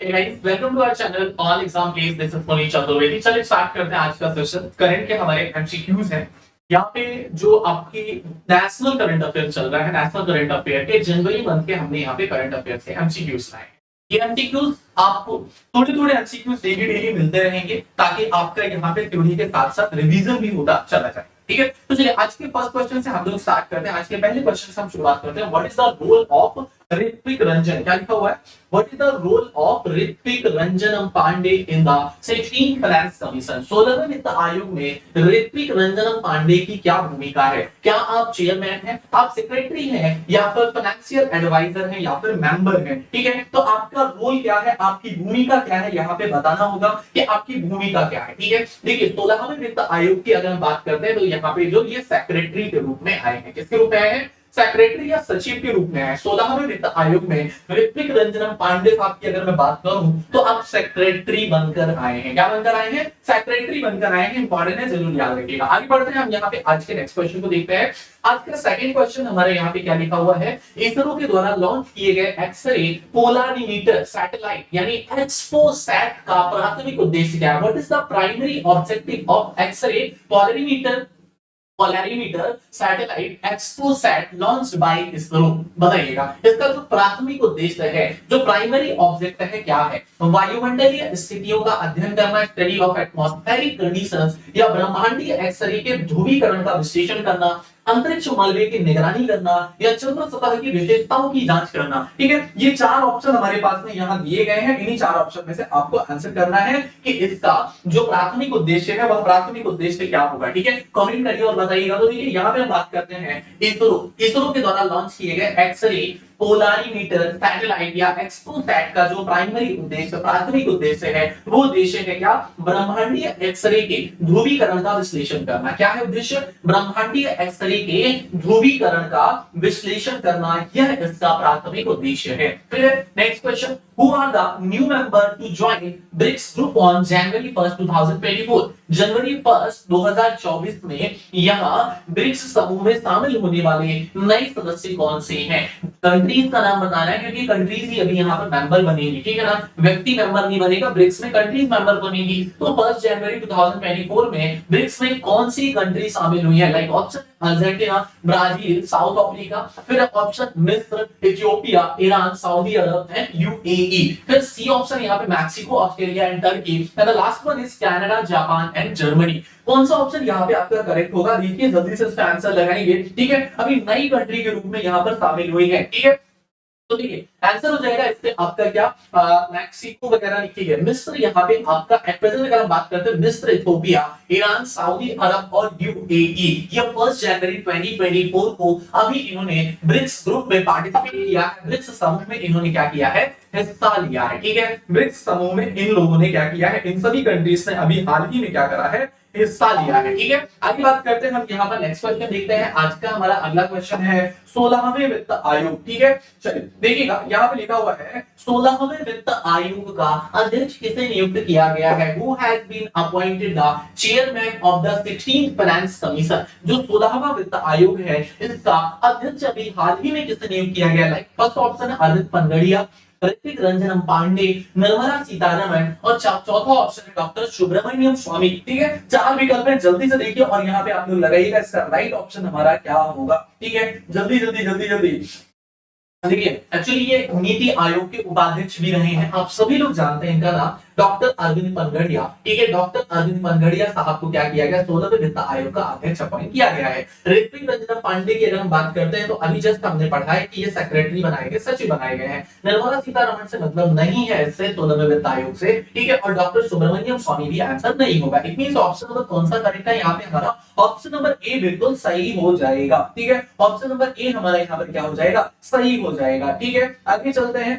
Hey guys, welcome to our channel All Exam Plays. This is Puneet Chaturvedi. चलिए start करते हैं आज का सेशन। करंट के हमारे एमसीक्यूज हैं। यहाँ पे जो आपकी नेशनल करंट अफेयर चल रहा है, नेशनल करंट अफेयर के जनवरी मंथ के हमने यहाँ पे करंट अफेयर से एमसीक्यूज लाए हैं। ये एमसीक्यूज आपको थोड़े-थोड़े एमसीक्यूज डेली मिलते रहेंगे ताकि आपका यहाँ पे थ्योरी के साथ-साथ रिवीजन भी होता चला जाए। ठीक है, तो चलिए आज के फर्स्ट क्वेश्चन से हम लोग स्टार्ट करते हैं। आज के पहले क्वेश्चन से हम शुरुआत करते हैं। What is the role of Ritvik Ranjan? क्या लिखा हुआ है? What is the role of Ritvik Ranjanam Pandey in the 16th finance commission? 16वें वित्त आयोग में ऋत्विक रंजनम पांडे की क्या भूमिका है? क्या आप चेयरमैन हैं, आप सेक्रेटरी हैं, या फिर फाइनेंशियल एडवाइजर हैं, या फिर मेंबर हैं? ठीक है, तो आपका रोल क्या है, आपकी भूमिका क्या है, यहाँ पे बताना होगा कि आपकी भूमिका क्या है। ठीक है, देखिए 16वें वित्त आयोग की अगर हम बात करते हैं तो यहाँ पे जो ये सेक्रेटरी के रूप में आए हैं, किसके रूप में आए हैं? सेक्रेटरी या सचिव के रूप में है। 16वें वित्त आयोग में ऋत्विक रंजन पांडे साहब की अगर मैं बात करूं तो आप सेक्रेटरी बनकर आए हैं। क्या बनकर आए हैं? सेक्रेटरी बनकर आए हैं। इंपॉर्टेंट है, जरूर याद रखिएगा। आगे बढ़ते हैं, हम यहाँ पे आज के नेक्स्ट क्वेश्चन को देखते हैं। आज का सेकंड क्वेश्चन हमारे यहाँ पे क्या लिखा हुआ है? इसरो के द्वारा लॉन्च किए गए एक्सरे पोलारिमीटर सैटेलाइट यानी एक्सपोसैट का प्राथमिक उद्देश्य क्या है? What is the primary objective of X-ray polarimeter satellite XPoSat launched by ISRO? बताइएगा इसका जो प्राथमिक उद्देश्य है, जो प्राइमरी ऑब्जेक्ट है, क्या है? वायुमंडलीय स्थितियों का अध्ययन करना, स्टडी ऑफ एटमॉस्फेरिक कंडीशंस, या ब्रह्मांडीय एक्सरे के ध्रुवीकरण का विश्लेषण करना, अंतरिक्ष मलबे की निगरानी करना, या चंद्र सतह की विशेषताओं की जांच करना। ठीक है, ये चार ऑप्शन हमारे पास में यहाँ दिए गए हैं। इन्हीं चार ऑप्शन में से आपको आंसर करना है कि इसका जो प्राथमिक उद्देश्य है वह प्राथमिक उद्देश्य क्या होगा। ठीक है, कमेंट करिए और बताइएगा। तो देखिए यहाँ पे हम बात करते हैं इसरो के द्वारा लॉन्च किए गए एक्सरे पोलारिमीटर सैटेलाइट या एक्सपोसैट का जो प्राइमरी उद्देश्य, प्राथमिक उद्देश्य है, वो उद्देश्य है क्या? ब्रह्मांडीय एक्सरे के ध्रुवीकरण का विश्लेषण करना। क्या है उद्देश्य? ब्रह्मांडीय एक्सरे के ध्रुवीकरण का विश्लेषण करना, यह इसका प्राथमिक उद्देश्य है। फिर next question, who are the new member to join BRICS group on January 1 2024? जनवरी 1 2024 में यहाँ ब्रिक्स समूह में शामिल होने वाले नए सदस्य कौन से हैं? कंट्रीज का नाम बताना है क्योंकि कंट्रीज ही अभी यहाँ पर मेंबर बनेगी। ठीक है ना, व्यक्ति मेंबर नहीं बनेगा, ब्रिक्स में कंट्रीज मेंबर बनेगी। तो 1 जनवरी 2024 में ब्रिक्स में कौन सी कंट्री शामिल हुई है? Like option Argentina, Brazil, south Africa, फिर ऑप्शन मिस्र, Ethiopia, Iran, Saudi Arab and UAE. फिर सी ऑप्शन यहाँ पे Mexico, Australia and Turkey, and the last one is Canada, Japan and Germany. कौन सा ऑप्शन यहाँ पे आपका करेक्ट होगा? देखिए जल्दी से इसका आंसर लगाएंगे। ठीक है, अभी नई कंट्री के रूप में यहाँ पर शामिल हुई है। ठीक है, तो देखिए आंसर हो जाएगा इससे आपका क्या? मैक्सिको वगैरह लिखिए। मिस्र यहाँ पे आपका एट प्रेजेंट अगर हम बात करते हैं, मिस्र, इथियोपिया, ईरान, सऊदी अरब और यूएई, ये 1 जनवरी 2024 को अभी इन्होंने ब्रिक्स ग्रुप में पार्टिसिपेट किया है। ब्रिक्स समूह में इन्होंने क्या किया है? हिस्सा लिया है। ठीक है, ब्रिक्स समूह में इन लोगों ने क्या किया है? इन सभी कंट्रीज ने अभी हाल ही में क्या करा है? हिस्सा लिया है। ठीक है, आगे बात करते हैं हम यहाँ पर नेक्स्ट क्वेश्चन देखते हैं। आज का हमारा अगला क्वेश्चन है 16वें वित्त आयोग। ठीक है, चलिए देखिएगा यहाँ पे लिखा हुआ है 16वें वित्त आयोग का अध्यक्ष किसे नियुक्त किया गया है? Who has been appointed the chairman of the 16th finance commission? जो 16वां वित्त आयोग है इसका अध्यक्ष अभी हाल ही में किसे नियुक्त किया गया? लाइक फर्स्ट ऑप्शन है अरविंद पनगड़िया, ऋत्विक रंजन पांडे, निर्मला सीतारमण, और चौथा ऑप्शन है डॉक्टर सुब्रमण्यम स्वामी। ठीक है, चार विकल्प है, जल्दी से देखिए और यहाँ पे आप लोग लगाइएगा इसका राइट ऑप्शन हमारा क्या होगा। ठीक है, जल्दी जल्दी जल्दी जल्दी देखिए। एक्चुअली ये नीति आयोग के उपाध्यक्ष भी रहे हैं, आप सभी लोग जानते हैं इनका नाम डॉक्टर अरविंद पनगड़िया। ठीक है, डॉक्टर अरविंद पनगड़िया साहब को क्या किया गया? 16वें वित्त आयोग का अध्यक्ष अपॉइंट किया गया है। ऋत्विक रंजन पांडे की अगर हम बात करते हैं तो अभी जस्ट हमने पढ़ा है कि ये सेक्रेटरी बनाए गए, सचिव बनाए गए हैं। निर्मला सीतारमण से मतलब नहीं है इससे 16वें वित्त आयोग से। ठीक है, और डॉक्टर सुब्रमण्यम स्वामी भी आंसर नहीं होगा। इट मींस ऑप्शन नंबर कौन सा करेक्ट है? यहाँ पे हमारा ऑप्शन नंबर ए बिल्कुल सही हो जाएगा। ठीक है, ऑप्शन नंबर ए हमारा यहाँ पर क्या हो जाएगा? सही हो जाएगा। ठीक है, आगे चलते हैं।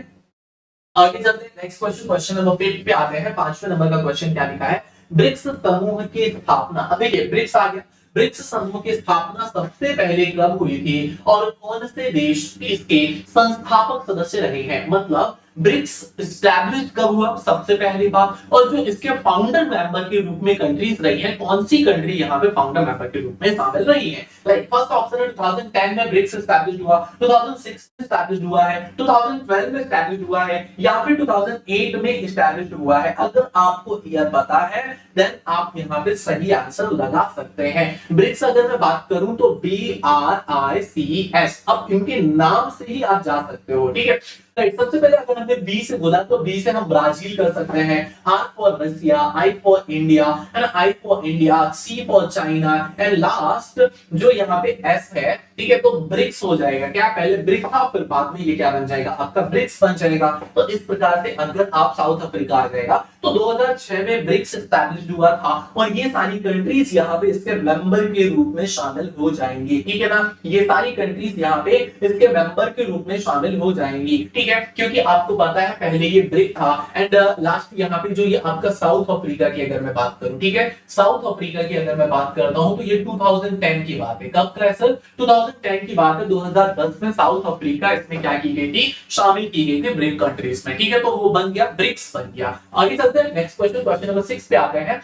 नेक्स्ट क्वेश्चन, क्वेश्चन नंबर 5 पे आते हैं। 5वें नंबर का क्वेश्चन क्या लिखा है? ब्रिक्स समूह की स्थापना। अब देखिए ब्रिक्स आ गया। ब्रिक्स समूह की स्थापना सबसे पहले कब हुई थी और कौन से देश इसके संस्थापक सदस्य रहे हैं? मतलब ब्रिक्स एस्टैब्लिश कब हुआ, सबसे पहली बात, और जो इसके फाउंडर मेंबर के रूप में कंट्रीज रही है, कौन सी कंट्री यहाँ पे फाउंडर मेंबर के रूप में शामिल रही है। लाइक फर्स्ट ऑप्शन है 2010 में ब्रिक्स एस्टैब्लिश हुआ, 2006 में एस्टैब्लिश हुआ है, 2012 में एस्टैब्लिश हुआ है, या फिर 2008 में एस्टैब्लिश हुआ है। अगर आपको ईयर पता है देन आप यहाँ पे सही आंसर लगा सकते हैं। ब्रिक्स अगर मैं बात करूं तो BRICS, अब इनके नाम से ही आप जा सकते हो, ठीक है। सबसे पहले अगर हमने बी से बोला तो बी से हम ब्राजील कर सकते हैं, R for Russia, I for India, and I for India, C for China, and last जो यहाँ पे एस है, ठीक है। तो ब्रिक्स हो जाएगा क्या, पहले ब्रिक्स था फिर बाद में ये क्या बन जाएगा, आपका ब्रिक्स बन जाएगा। तो इस प्रकार से अगर आप साउथ अफ्रीका आ जाएगा तो 2006 में ब्रिक्स एस्टैब्लिश हुआ था और ये सारी कंट्रीज यहाँ पे इसके मेंबर के रूप में शामिल हो जाएंगी, ठीक है ना। ये सारी कंट्रीज यहाँ पे इसके मेंबर के रूप में शामिल हो जाएंगी, ठीक है। क्योंकि आपको पता है पहले ये ब्रिक था एंड लास्ट यहाँ पे जो ये आपका साउथ अफ्रीका की अगर मैं बात करूं, ठीक है, साउथ अफ्रीका की अगर मैं बात करता हूं तो ये 2010 की बात है। कब का है सर, 2010 की बात है। 2010 में साउथ अफ्रीका इसमें क्या की गई थी, शामिल की गई थी ब्रिक कंट्रीज में, ठीक है। तो वो बन गया, ब्रिक्स बन गया। आगे चलते हैं नेक्स्ट क्वेश्चन, क्वेश्चन नंबर 6 पे आते हैं।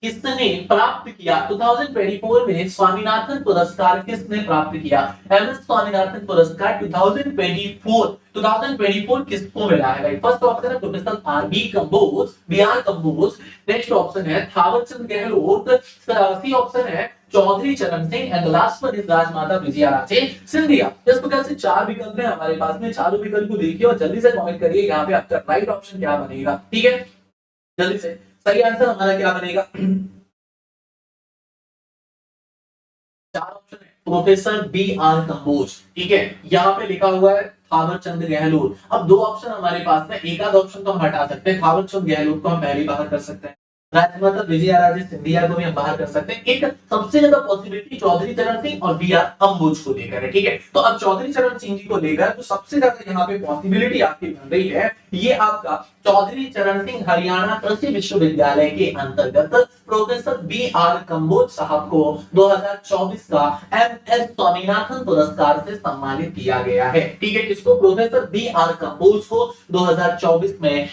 किसने प्राप्त किया 2024 में स्वामीनाथन पुरस्कार, किसने प्राप्त किया एमएस स्वामीनाथन पुरस्कार 2024 किसको मिला है भाई। फर्स्ट ऑप्शन है professor R B. Kamboj, B R. Kamboj. Next option है थावरचंद गहलोत, सी ऑप्शन है Chaudhary Charan Singh, and last one is Rajmata Vijaya Raje Scindia. इस प्रकार से चार विकल्प हैं हमारे पास में, चारों विकल्प को देखिए और जल्दी से कमेंट करिए यहाँ पे आपका राइट ऑप्शन क्या बनेगा, ठीक है। जल्दी से सही आंसर हमारा क्या बनेगा, चार ऑप्शन है प्रोफेसर बी.आर. कंबोज, ठीक है। यहाँ पे लिखा हुआ है थावरचंद गहलोत। अब दो ऑप्शन हमारे पास में, एक आध ऑप्शन तो हम हटा सकते हैं, थावरचंद गहलोत को हम पहले बाहर कर सकते हैं, राजमाता विजया राजे सिंधिया को भी हम बाहर कर सकते हैं। एक सबसे ज्यादा पॉसिबिलिटी चौधरी चरण सिंह और बी.आर. कंबोज को लेकर है, ठीक है। तो अब चौधरी चरण सिंह जी को लेकर जो सबसे ज्यादा यहाँ पे पॉसिबिलिटी आपकी बन रही है, ये आपका चौधरी चरण सिंह हरियाणा कृषि विश्वविद्यालय के अंतर्गत प्रोफेसर बी.आर. कंबोज साहब को 2024 का एमएस स्वामीनाथन पुरस्कार से सम्मानित किया गया है, ठीक है। किसको, प्रोफेसर बी.आर. कंबोज को 2024 में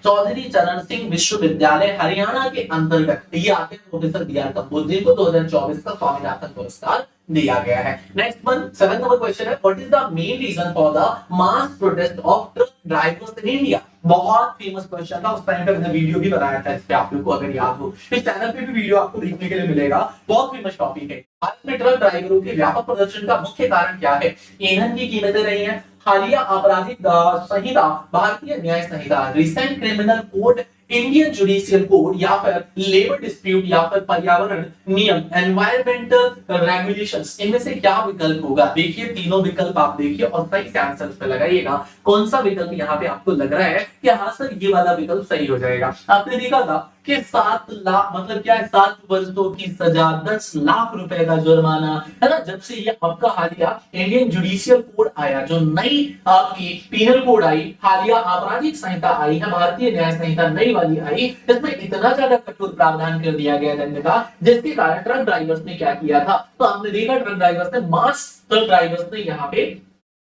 चौधरी चरण सिंह विश्वविद्यालय हरियाणा के अंतर्गत ये आते हैं प्रोफेसर बी.आर. कंबोज जी को 2024 का स्वामीनाथन पुरस्कार दिया गया है। नेक्स्ट वन 7 नंबर क्वेश्चन है, what is the main reason for the mass protest of truck drivers in India. बहुत फेमस क्वेश्चन था, उस टाइम पे मैंने वीडियो भी बनाया था इस पे, आप लोगों को अगर याद हो इस चैनल पे भी वीडियो आपको देखने के लिए मिलेगा। बहुत फेमस टॉपिक है। भारत में ट्रक ड्राइवरों के व्यापक प्रदर्शन का मुख्य कारण क्या है, ईंधन की कीमतें रही हैं, हालिया आपराधिक संहिता, भारतीय न्याय संहिता, recent criminal code, Indian judicial code, या फिर लेबर डिस्प्यूट, या फिर पर्यावरण नियम, एनवायरमेंटल रेगुलेशंस। इनमें से क्या विकल्प होगा। देखिए तीनों विकल्प आप देखिए और सही से आंसर पे लगाइएगा। कौन सा विकल्प यहाँ पे आपको लग रहा है कि हाँ सर ये वाला विकल्प सही हो जाएगा। आपने देखा था कि 7 लाख मतलब क्या है, 7 वर्षों की सजा, 10 लाख रुपए का जुर्माना, है ना। जब से ये आपका हालिया इंडियन जुडिशियल कोड आया, जो नई आपकी पीनल कोड आई, हालिया आपराधिक संहिता आई है, भारतीय न्याय संहिता नई वाली आई, इसमें इतना ज्यादा कठोर प्रावधान कर दिया गया दंड का, जिसके कारण ट्रक ड्राइवर्स ने क्या किया था, तो हमने देखा ट्रक ड्राइवर्स ने, मास ट्रक ड्राइवर्स ने यहाँ पे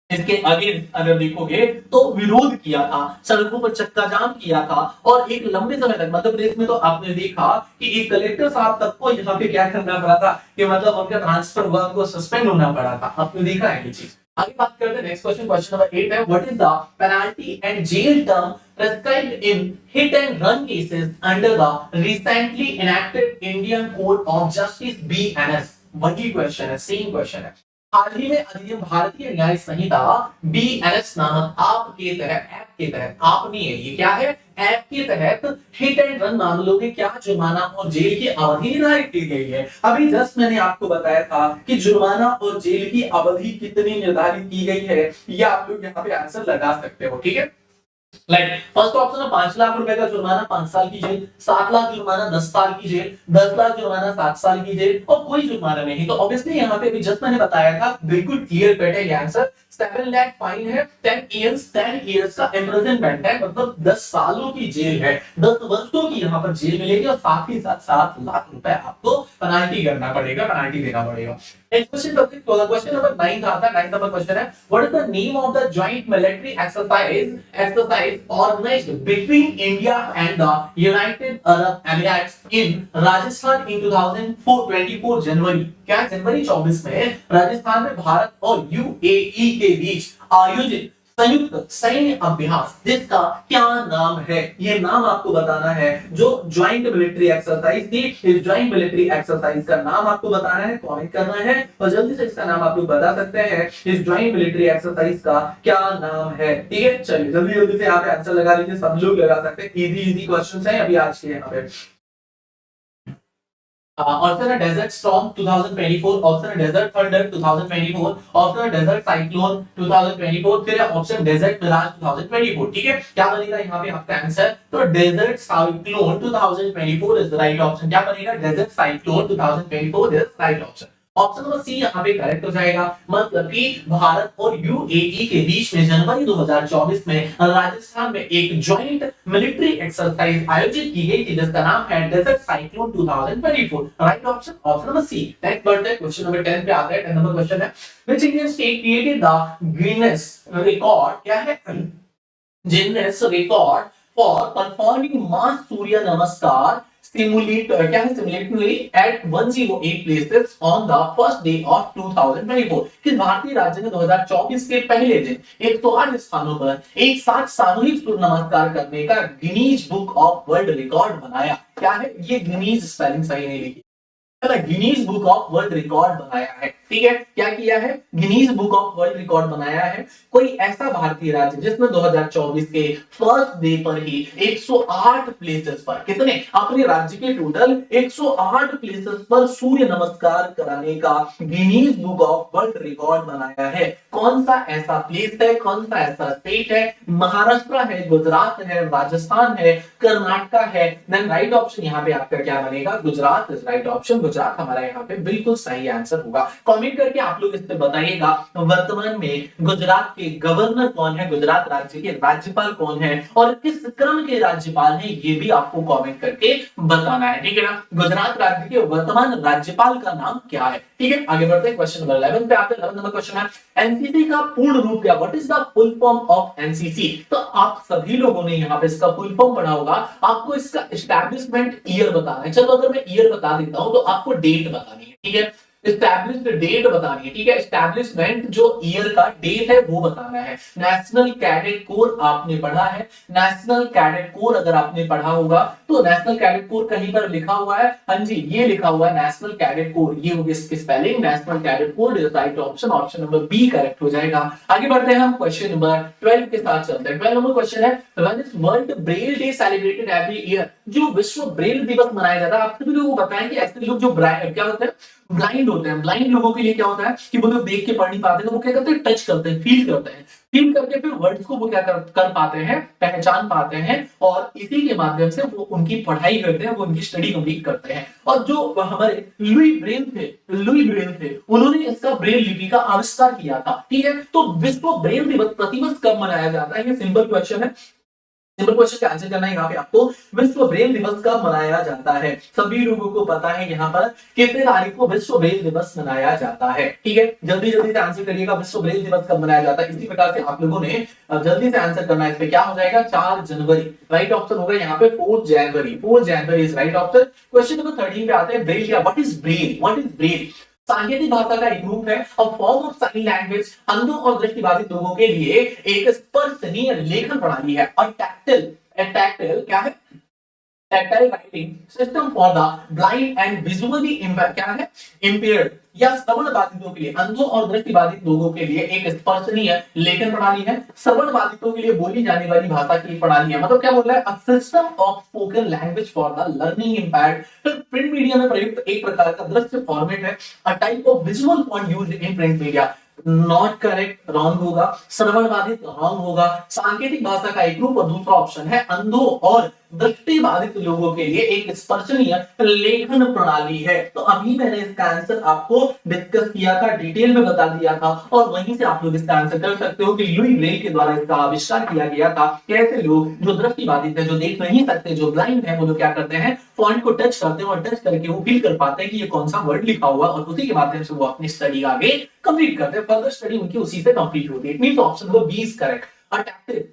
इसके अगेंस्ट अगर देखोगे तो विरोध किया था, सड़कों पर चक्का जाम किया था, और एक लंबे समय तक मध्य प्रदेश में तो आपने देखा कि एक कलेक्टर साहब तक को यहाँ पे क्या करना पड़ा था कि मतलब उनका ट्रांसफर हुआ, उनको सस्पेंड होना पड़ा था। आपने देखा है ये चीज। आगे बात करते हैं नेक्स्ट क्वेश्चन, क्वेश्चन नंबर 8 है, what is the penalty and jail term prescribed in hit and run cases under the recently enacted Indian Code of Justice BNS। वही क्वेश्चन है, सेम क्वेश्चन है। हाल ही में अधिनियम भारतीय न्याय संहिता BNS नामक आपके तहत, एक्ट के तहत, आप नहीं है ये क्या है, एक्ट के तहत हिट एंड रन मामलों में क्या जुर्माना और जेल की अवधि निर्धारित की गई है। अभी जस्ट मैंने आपको बताया था कि जुर्माना और जेल की अवधि कितनी निर्धारित की गई है, ये आप लोग यहाँ पे आंसर लगा सकते हो, ठीक है। लाइक फर्स्ट ऑप्शन है 5 लाख रुपए का जुर्माना, 5 साल की जेल, 7 लाख जुर्माना, 10 साल की जेल, 10 लाख जुर्माना, 7 साल की जेल, और कोई जुर्माना नहीं। तो ऑब्वियसली यहाँ पे भी जस्ट मैंने बताया था, बिल्कुल क्लियर कट है ये आंसर, 7 लाख फाइन है, 10 इयर्स का इम्प्रिजनमेंट है, मतलब 10 सालों की जेल है, 10 वर्षों की यहाँ पर जेल मिलेगी और साथ ही साथ 7 लाख रुपए आपको पेनाल्टी करना पड़ेगा, पेनाल्टी देना पड़ेगा। क्वेश्चन नंबर 9 आता है। 9 नंबर क्वेश्चन है, what is the name of the joint military exercise organised between India and the United Arab Emirates in Rajasthan in 2024 January? क्या जनवरी 24 में राजस्थान में भारत और यूएई के बीच आयोजित संयुक्त सैन्य अभ्यास जिसका क्या नाम है? ये नाम आपको बताना है। जो ज्वाइंट मिलिट्री एक्सरसाइज थी, इस ज्वाइंट मिलिट्री एक्सरसाइज का नाम आपको बताना है, कमेंट करना है और जल्दी से इसका नाम आप लोग बता सकते हैं। इस ज्वाइंट मिलिट्री एक्सरसाइज का क्या नाम है? ठीक है, चलिए जल्दी जल्दी से यहाँ पे आंसर लगा लीजिए, सब लोग लगा सकते हैं। इजी क्वेश्चन है अभी आज के यहाँ पे। ऑप्शन है डेजर्ट स्टॉर्म 2024, ऑप्शन है डेजर्ट थंडर 2024, ऑप्शन है डेजर्ट साइक्लोन 2024, फिर ऑप्शन डेजर्ट मिराज 2024। ठीक है, क्या बनेगा यहाँ पे आपका आंसर? तो desert cyclone 2024 is right option. क्या बनेगा? Desert cyclone 2024 is right option. Option number C यहाँ पे करेक्ट हो जाएगा। मतलब कि भारत और यूएई के बीच में जनवरी 2024 में राजस्थान में एक ज्वाइंट मिलिट्री एक्सरसाइज आयोजित की गई थी जिसका नाम है desert cyclone 2024। Right option, option number C. Next बढ़ते हैं, क्वेश्चन नंबर 10 पे आते हैं। 10 नंबर क्वेश्चन है, which Indian state created the Guinness record? क्या है? Guinness record for performing mass Surya Namaskar simultaneously at 108 places on the first day of 2024। किस भारतीय राज्य ने 2024 के पहले दिन 108 स्थानों पर एक साथ सामूहिक सूर्य नमस्कार करने का Guinness book of world record बनाया? क्या है ये? गिनीज स्पेलिंग सही नहीं लिखी, Guinness book of world record बनाया है। ठीक है, क्या किया है? Guinness book of world record बनाया है कोई ऐसा भारतीय राज्य जिसने 2024 के फर्स्ट डे पर ही 108 प्लेसेस पर, कितने? अपने राज्य के टोटल 108 प्लेसेस पर सूर्य नमस्कार कराने का Guinness book of world record बनाया है। कौन सा ऐसा प्लेस है, कौन सा ऐसा स्टेट है? महाराष्ट्र है, गुजरात है, राजस्थान है, कर्नाटक है। देन राइट ऑप्शन यहाँ पे आपका क्या बनेगा? Gujarat is right option. Gujarat हमारा यहाँ पे बिल्कुल सही आंसर होगा। कमेंट करके आप लोग इस पे बताइएगा वर्तमान में गुजरात के गवर्नर कौन है, गुजरात राज्य के राज्यपाल कौन है और किस क्रम के राज्यपाल हैं, ये भी आपको कमेंट करके बताना है। ठीक है ना, गुजरात राज्य के वर्तमान राज्यपाल का नाम क्या है? ठीक है, आगे बढ़ते हैं, क्वेश्चन नंबर 11 पे आते हैं। 11 नंबर क्वेश्चन है, एनसीसी का पूर्ण रूप क्या? What is the full form of NCC? तो आप सभी लोगों ने यहाँ पे इसका फुल फॉर्म पढ़ा होगा, आपको इसका एस्टैब्लिशमेंट ईयर बताना है। चलो अगर मैं ईयर बता देता हूं तो आपको डेट बतानी है। ठीक है, एस्टैब्लिश्ड डेट बतानी है। ठीक है, एस्टैब्लिशमेंट जो ईयर का डेट है वो बताना है। नेशनल कैडेट कोर आपने पढ़ा है, नेशनल कैडेट कोर अगर आपने पढ़ा होगा तो नेशनल कैडेट कोर कहीं पर लिखा हुआ है, हाँ जी ये लिखा हुआ है नेशनल कैडेट कोर, ये होगी इसकी spelling national cadet corps is right option, option number B correct हो जाएगा। आगे बढ़ते हैं हम क्वेश्चन नंबर 12 के साथ चलते हैं। 12 नंबर क्वेश्चन है, when is world Braille day celebrated every year? जो विश्व ब्रेल दिवस मनाया जाता है, आप सभी लोगों को बताएं कि ऐसे लोग जो क्या होते हैं, ब्लाइंड होते हैं, ब्लाइंड लोगों के लिए क्या होता है कि वो लोग देख के पढ़ नहीं पाते, तो वो क्या करते हैं? टच करते हैं, फील करते हैं, फील करके फिर वर्ड्स को वो क्या कर पाते हैं? पहचान पाते हैं और इसी के माध्यम से वो उनकी पढ़ाई करते हैं, वो उनकी स्टडी कंप्लीट करते हैं। और जो हमारे लुई ब्रेल थे, उन्होंने इसका ब्रेल लिपि का आविष्कार किया था। ठीक है, तो विश्व ब्रेल दिवस प्रतिवर्ष कब मनाया जाता है? ये सिंपल क्वेश्चन है, सिंपल क्वेश्चन का आंसर करना है यहाँ पे आपको। विश्व ब्रेल दिवस कब मनाया जाता है? सभी लोगों को पता है यहाँ पर कितने तारीख को विश्व ब्रेल दिवस मनाया जाता है। ठीक है, जल्दी जल्दी से आंसर करिएगा, विश्व ब्रेल दिवस कब मनाया जाता है। इसी प्रकार से आप लोगों ने जल्दी से आंसर करना है। इस पे क्या हो जाएगा? 4 जनवरी राइट ऑप्शन होगा यहाँ पे। 4 January is right option. Question number 13 पे आते हैं, ब्रेल क्या? What is Braille? What is Braille? सांकेतिक भाषा का एक रूप है, a form of sign language, अंधों और दृष्टिबाधित लोगों के लिए एक स्पर्शनीय लेखन प्रणाली है। और टैक्टिल क्या है? Tactile writing system for the blind and visually क्या है? इंपेयर्ड या श्रवण बाधितों के लिए, अंधों और दृष्टिबाधित लोगों के लिए एक स्पर्शनीय लेखन प्रणाली है। श्रवण बाधितों के लिए बोली जाने वाली भाषा की प्रणाली है। मतलब क्या बोल रहा है? A system of spoken language for the learning impaired. Print media में प्रयुक्त एक प्रकार का दृश्य फॉर्मेट है। A type of visual font used in print media. Not correct, wrong होगा। श्रवण बाधित रॉन्ग होगा। सांकेतिक भाषा का एक रूप और दूसरा ऑप्शन है अंधों और दृष्टि बाधित लोगों के लिए एक स्पर्शनीय लेखन प्रणाली है। तो अभी मैंने इसका आंसर आपको डिस्कस किया था, डिटेल में बता दिया था, और वहीं से आप लोग इसका आंसर कर सकते हो कि लुई ब्रेल के द्वारा इसका आविष्कार किया गया था। कैसे लोग जो दृष्टि बाधित है, जो देख नहीं सकते, जो ब्लाइंड है, वो लोग क्या करते हैं, फॉन्ट को टच करते हैं और टच करके वो फील कर पाते हैं कि ये कौन सा वर्ड लिखा हुआ, और उसी के माध्यम से वो अपनी स्टडी आगे कंप्लीट करते हैं। फर्दर स्टडी उनकी उसी से कंप्लीट होती है। It means option number B is correct.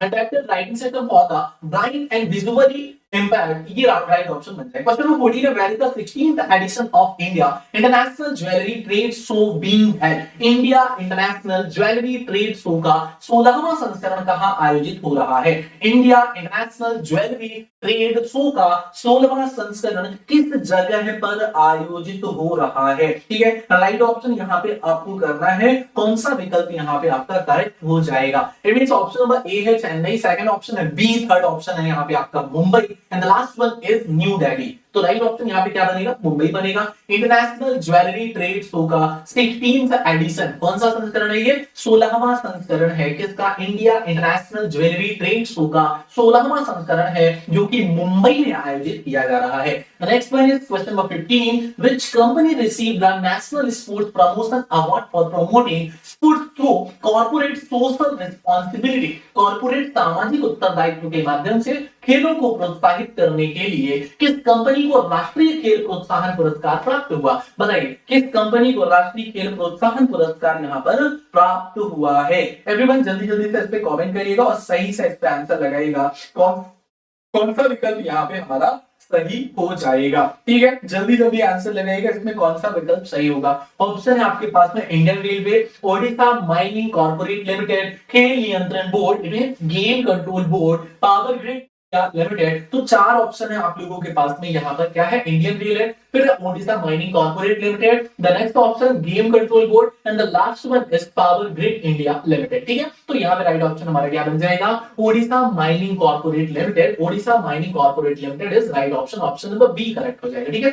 Adapted writing setup for the blind and visually impaired, ये राइट ऑप्शन बनता है। क्वेश्चन नंबर 14 है, where is the 16th edition of India International Jewellery Trade Show being held. India International Jewellery Trade Show का 16वां संस्करण कहां आयोजित हो रहा है? India International Jewellery Trade Show का 16वां संस्करण किस जगह पर आयोजित हो रहा है? ठीक है, राइट ऑप्शन यहाँ पे आपको करना है, कौन सा विकल्प यहाँ पे आपका करेक्ट हो जाएगा? It means option number A है चेन्नई, सेकंड ऑप्शन है बी, थर्ड ऑप्शन है यहाँ पे आपका Mumbai, and the last one is new Delhi. तो राइट ऑप्शन यहाँ पे क्या बनेगा? मुंबई बनेगा। इंटरनेशनल ज्वेलरी ट्रेड शो का 16th एडिशन, कौन सा संस्करण है ये? 16वां संस्करण है। किसका? India International Jewellery Trade Show का 16वां संस्करण है, जो कि मुंबई में आयोजित किया जा रहा है। Next one is question number 15, which company received the national sports promotion award for promoting sports through corporate social responsibility? Corporate सामाजिक उत्तरदायित्व के माध्यम से खेलों को प्रोत्साहित करने के लिए किस कंपनी को राष्ट्रीय खेल प्रोत्साहन पुरस्कार प्राप्त हुआ? बताइए, किस कंपनी को राष्ट्रीय खेल प्रोत्साहन पुरस्कार यहाँ पर प्राप्त हुआ है? एवरीवन जल्दी जल्दी से इस पे कमेंट करिएगा और सही से इस पे आंसर लगाइएगा। कौन सा विकल्प यहाँ पे हमारा सही हो जाएगा? ठीक है, जल्दी जल्दी आंसर लगाइएगा, इसमें कौन सा विकल्प सही होगा। ऑप्शन है आपके पास में Indian railway, Odisha mining corporate limited, खेल नियंत्रण board, game control board, power grid limited. तो चार ऑप्शन है आप लोगों के पास में यहाँ पर। क्या है? इंडियन रेलवे, फिर Odisha mining corporate limited, the next option game control board, and the last one is power grid India limited. ठीक है, तो यहाँ पे राइट ऑप्शन हमारा क्या बन जाएगा? Odisha mining corporate limited. Odisha mining corporate limited is right option, option number B correct हो जाएगा। ठीक है,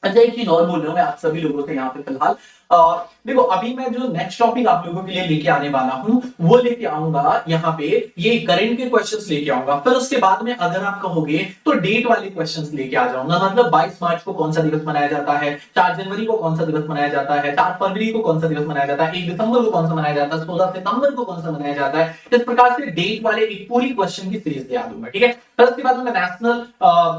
अच्छा एक चीज और बोल रहा हूं मैं आप सभी लोगों से यहाँ पे फिलहाल, देखो अभी मैं जो नेक्स्ट टॉपिक आप लोगों के लिए लेके आने वाला हूं वो लेके आऊंगा यहाँ पे, ये करंट के क्वेश्चंस लेके आऊंगा। फिर उसके बाद में अगर आप कहोगे तो डेट वाले क्वेश्चंस लेके आ जाऊंगा। मतलब 22 मार्च को कौन सा दिवस मनाया जाता है, 4 जनवरी को कौन सा दिवस मनाया जाता है, 4 फरवरी को कौन सा दिवस मनाया जाता है, 1 दिसंबर को कौन सा मनाया जाता है, 16 सितंबर को कौन सा मनाया जाता है। इस प्रकार से डेट वाले एक पूरी क्वेश्चन की सीरीज ले आ दूंगा। ठीक है, फिर उसके बाद में नेशनल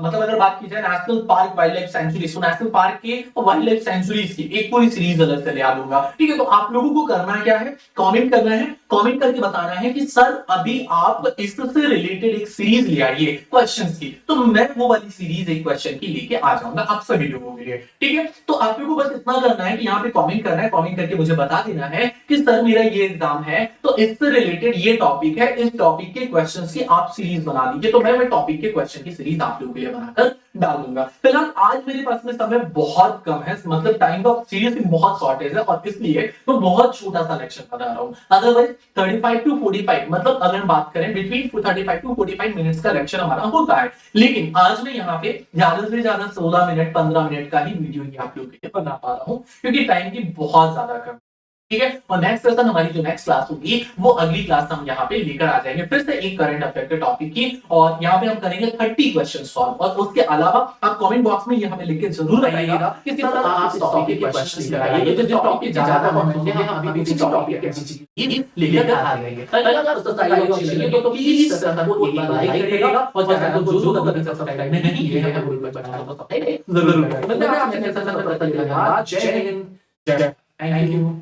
मतलब अगर बात की जाए national park wild life sanctuary, तो नेशनल पार्क के और वाइल्ड लाइफ सेंचुरीज की एक पूरी सीरीज अलग से ले आ दूंगा। ठीक है, तो आप लोगों को करना क्या है? कमेंट करना है, कमेंट करके बताना है कि सर अभी आप इससे रिलेटेड एक सीरीज ले आइए क्वेश्चंस की, तो मैं वो वाली सीरीज एक क्वेश्चन की लेके आ जाऊंगा आप सभी लोगों के लिए। ठीक है, तो आप लोगों को बस इतना करना है कि यहाँ पे कमेंट करना है, कमेंट करके मुझे बता देना है कि सर मेरा ये एग्जाम है तो इससे रिलेटेड ये टॉपिक है, इस टॉपिक के क्वेश्चंस की आप सीरीज बना दीजिए। तो मैं टॉपिक के क्वेश्चन की सीरीज आप लोगों के लिए बनाकर डाल दूंगा। फिलहाल आज मेरे पास में समय बहुत कम है, मतलब टाइम का सीरियसली बहुत शॉर्टेज है, और इसलिए मैं बहुत छोटा सा लेक्चर बना रहा हूं। अदरवाइज 35 टू 45, मतलब अगर हम बात करें बिटवीन 35 टू 45 मिनट्स का लेक्चर हमारा होता है, लेकिन आज मैं यहाँ पे ज्यादा से ज्यादा 16 मिनट 15 मिनट का ही वीडियो आप लोगों के लिए बना पा रहा हूँ, क्योंकि टाइम की बहुत ज्यादा कम। ठीक है, और नेक्स्ट सेशन हमारी जो नेक्स्ट क्लास होगी वो अगली क्लास हम यहाँ पे लेकर आ जाएंगे फिर से एक करंट अफेयर के टॉपिक की, और यहाँ पे हम करेंगे 30 क्वेश्चन सॉल्व। और उसके अलावा आप कमेंट बॉक्स में यहाँ पे लिख के जरूर बताइएगा कि किस तरह आप इस टॉपिक के क्वेश्चन लेकर आइए, जो टॉपिक ज्यादा हम होंगे हम अभी भी टॉपिक के लेकर आ जाएंगे। अगर दोस्तों तो प्लीज वो एक बार लाइक करिएगा, और जो लोग अभी सब्सक्राइब नहीं किए हैं वो जरूर करें। जय हिंद, जय थैंक यू।